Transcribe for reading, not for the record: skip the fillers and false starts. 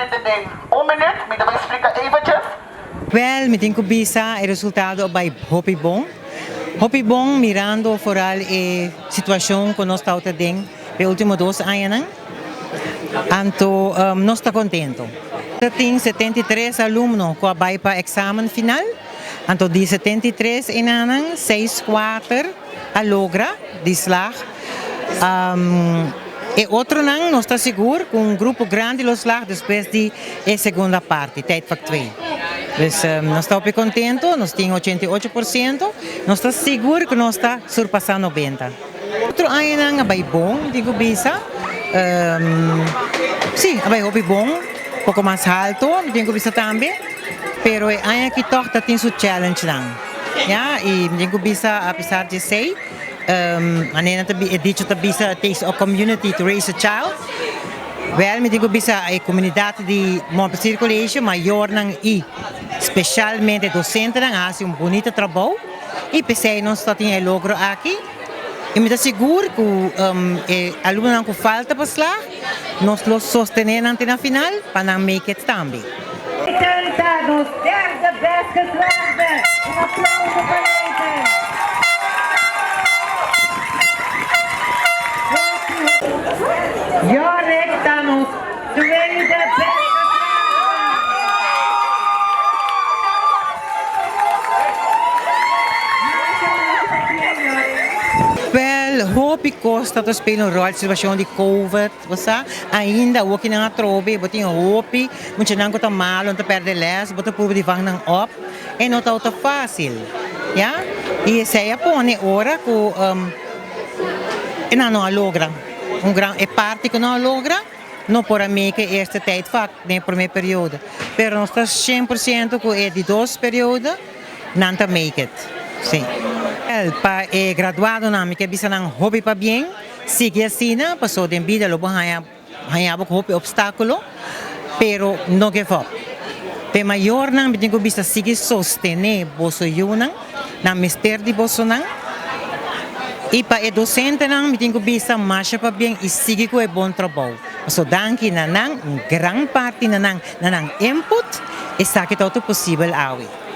Tenente, 1 minuut, me também explica eventjes. Wel, met ko bisa el resultado by Hopi Bong. Hopi Bong mirando foral e situação que nós estamos tendo nos últimos 2 anos. Anto, nós estamos contentos. Tem 73 alunos que vai para o exame final. Anto, de 73 anos, 6-4 a logra de slag. E outro ano, nós estamos seguros com grupo grande de slag depois de segunda parte, tijd van 2. Dus nós estamos contentos, nós temos 88%, nós estamos seguros que nós estamos surpassando 90%. Outro ano é bom, digo bisa. Sim, é bom, pouco mais alto, digo bisa também. Pero é ano que toca tem seu challenge lang. Ja, e digo bisa, apesar de ser, a nena é dito que bisa takes a community to raise a child. Wel, me digo bisa a comunidade de Montpellier Circulation maior nang e especialmente docente nang faz bonito trabalho e pensei nós só tinha logro aqui e me dá seguro que aluno não falta para lá nós los sostener na final para não make it também. Nos derde beste slagen. Um aplauso para eles. Ja, estamos tweede beste Wel, hoop ik kost dat we spelen een rol in de situatie de COVID, você ainda ook in een trobe, but in hoop moet je dan goed malo, te perde les, but probeer die vangen op en not auto fácil, ja? E sei a pone ora que e não logra, é parte que não logra, não por mim que esta tijd vaak, nem primeira período, pero nós estamos 100% que é de 2 períodos, não te make it, sim. Para graduado na que bisa nang hobby pa bien, sigue assim, passou de vida lo haya hobby obstáculo, pero no give up. Pe maior nang bitin ko bisa sige sostener boso yunang, na mister di boso nang, e pa docente nang bitin ko bisa masha pa bien e sigue ko bom trabalho. So danki na nang gran parte na nang input e sa que todo possível awi.